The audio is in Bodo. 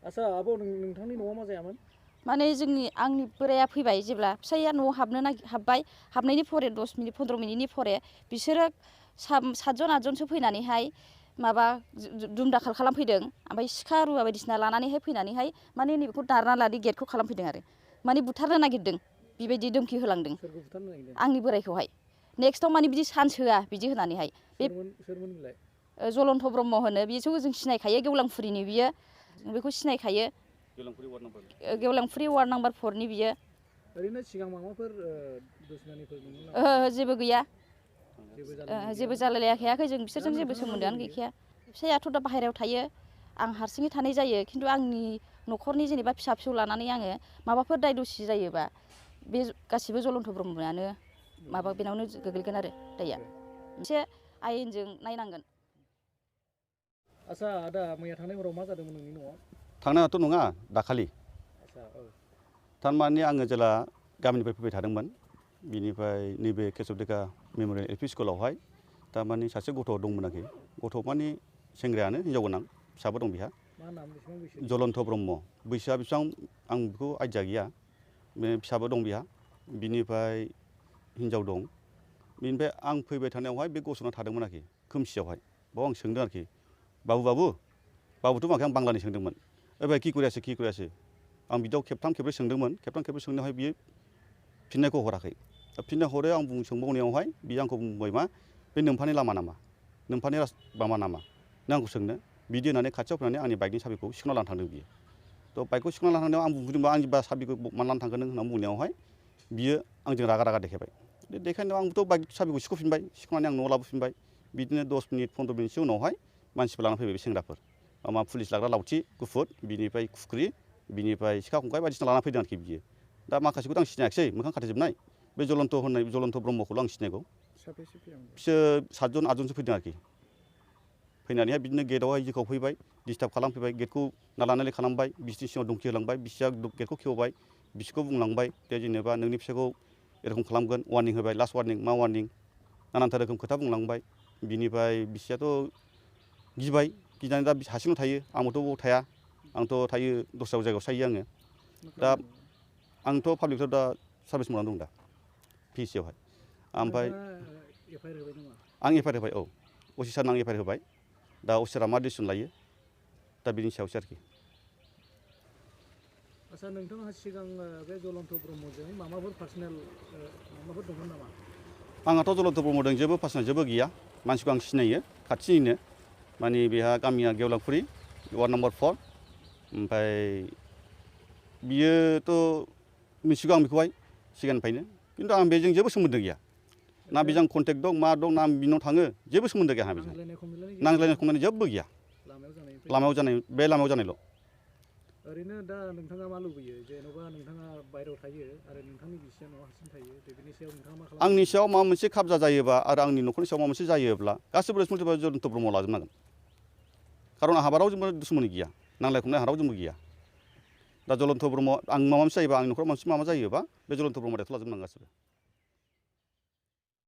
आसा आब' नोंथांनि न'आव मा जायामोन? माने आंनि बोराया फैबाय जेब्ला फिसाइया न'आव हाबबाय हाबनायनि फरे 10 मिनिट 15 मिनिटनि फरे बिसोरो 7 8जनसो फैनानैहाय माबा दुमदाखाल खालामफैदों ओमफ्राय सिखा रुवा बायदिसिना लानानैहाय फैनानैहाय माने नैबेखौ दारना लादि गेटखौ खालामफैदों आरो माने बुथारनो नागिरदों बेबायदि धमखि होलांदों आंनि बोरायखौहाय नेक्स्टआव माने बिदि चान्स होआ बिदि होनानैहाय बे सोरमोन बिलाय जलन्त ब्रह्म होनो बिसोरखौ जों सिनायखायो गेवलांफुरिनि बियो बेखौ सिनायखायो गेवलांफुरि वार्ड नाम्बार 4 नि बियो ओरैनो सिगां माबाफोर दुश्मनिफोर जेबो गैया जेबो जालायलायाखै जों बिसोरजों जेबो सोमोन्दोआनो गैखाया फिसायाथ' दा बाहेरायाव थायो आं हारसिङै थानाय जायो खिन्थु आंनि न'खरनि जेनेबा फिसा फिसौ लानानै आङो माबाफोर दाय दसि जायोबा बे गासिबो जलन्त ब्रह्मयानो माबा बेनावनो गोग्लैगोन आरो दाया मोनसे आयेनजों नायनांगोन। आसा आदा मैया थांनाय हराव मा जादोंमोन नोंनि न'आव? थांनायाथ' नङा दाखालि थारमाने आङो जेला गामिनिफ्राय फैबाय थादोंमोन बिनिफ्राय नैबे केशबदेखा मेम'रियेल एल पि स्कुलावहाय थारमाने सासे गथ' दंमोन आरोखि गथ' माने सेंग्रायानो हिनजाव गोनां फिसाबो दं बिहा जलन्त ब्रह्म बैसोआ बेसेबां आं बेखौ आइडिया गैया बे फिसाबो दं बिहा बिनिफ्राय हिनजाव दं बिनिफ्राय आं फैबाय थानायावहाय बे गसंना थादोंमोन आरोखि खोमसियावहाय बाव आं सोंदों आरोखि बाबुथ' माखै आं बांलानि सोंदोंमोन भाई कि কৰি আছে आं बिदियाव खेबथाम खेबब्रै सोंदोंमोन खेबथाम खेबब्रै सोंनायावहाय बियो फिननायखौ हराखै फिननाय हरो आं सोंबावनायावहाय बियो आंखौ बुंबाय मा बे नोम्फानि लामा नामा नोम्फानि माबा नामा नों आंखौ सोंनो बिदि होननानै खाथियाव फैनानै आंनि बाइकनि साबिखौ सिखना लानानै थांदों बियो थ' बाइकखौ सिखना लानानै थांनायाव आं बुंदोंबा आंनि साबिखौ मानो लानानै थांगोन होननानै बुंनायावहाय बियो आंजों रागा देखायबाय देखायनायाव आंबोथ' बाइक साबिखौ सिख'फिनबाय सिख'नानै आं न'आव लाबोफिनबाय बिदिनो 10 मिनिट 15 मिनिटसो उनावहाय मानसिफोर लानानै फैबाय बे सेंग्राफोर पुलिस लाग्रा लावथि गुफुर बिनिफ्राय खुख्रि बिनिफ्राय सिखा खंखाइ बायदिसिना लाना फैदों आरोखि बियो दा माखासेखौथ' आं सिनायाखिसै मोखां खाथेजोबनाय बे जलन्त ब्रह्मखौल' आं सिनायगौ बिसोर 7 जन 8 जनसो फैदों आरोखि फैनानैहाय बिदिनो गेटआवहाय जोंखौ फैबाय डिस्टार्ब खालामफैबाय गेटखौ नालानानै खालामबाय बिसिनि सिगाङाव धमखि होलांबाय बिसिया गेटखौ खेवबाय बिसिखौ बुंलांबाय दे जेनेबा नोंनि फिसाखौ एरखम खालामगोन वार्निं होबाय लास्ट वार्निं मा वार्निं नानानथा रोखोम खोथा बुंलांबाय बिनिफ्राय बिसियाथ' गिबाय गिनानै दा हारसिंल' थायो आंबोथ' बाव थाया आंथ' थायो दस्रा जायगायावसो थायो आङो दा आंथ' पाब्लिकआव दा सार्भिस मावनानै दं दा पिएचसियावहाय ओमफ्राय आं एफआइआर होबाय औ असि सारनो आं एफआइआर होबाय दा असि सारआ मा डिसिसन लायो दा बिनि सायावसो आरोखि आसा नोंथाङा सिगां बे जलन्त ब्रह्मजों माबाफोर पार्सनेल माबाफोर दंमोन नामा? आंहाथ' जलन्त ब्रह्मजों जेबो पार्सनेल जेबो गैया मानसिखौ आं सिनायो खाथिनिनो माने बेहा गामिया गेवलांफुरि वार्ड नाम्बार 4 ओमफ्राय बियोथ' मिथिगौ आं बेखौहाय सिगांनिफ्रायनो खिन्थु आं बेजों जेबो सोमोन्दो गैया ना बेजों कन्टेक्ट दं मा दं ना बिनाव थाङो जेबो सोमोन्दो गैया आंहा बेजों नांज्लायनाय खमलायनाय जेबो गैया लामायाव जानायल' ओरैनो दा नोंथाङा मा लुबैयो जेन'बा नोंथाङा बायहेरायाव थायो आरो नोंथांनि बिसिया न'आव हारसिं थायो बेनि सायाव नोंथाङा मा खालामो? आंनि सायाव माबा मोनसे खाबजा जायोबा आरो आंनि न'खरनि सायाव माबा मोनसे जायोब्ला गासिबो रेसपन्सिबिलिटि जलन्त ब्रह्मआव लाजोबनांगोन खारन आंहा रावजोंबो दुश्मनि गैया नांलाय खमलाय आंहा रावजोंबो गैया दा जलन्त ब्रह्म आं माबा मोनसे जायोबा आंनि न'खराव माबा जायोबा बे जलन्त ब्रह्मआव दायथ' लाजोबनांगोन गासिबो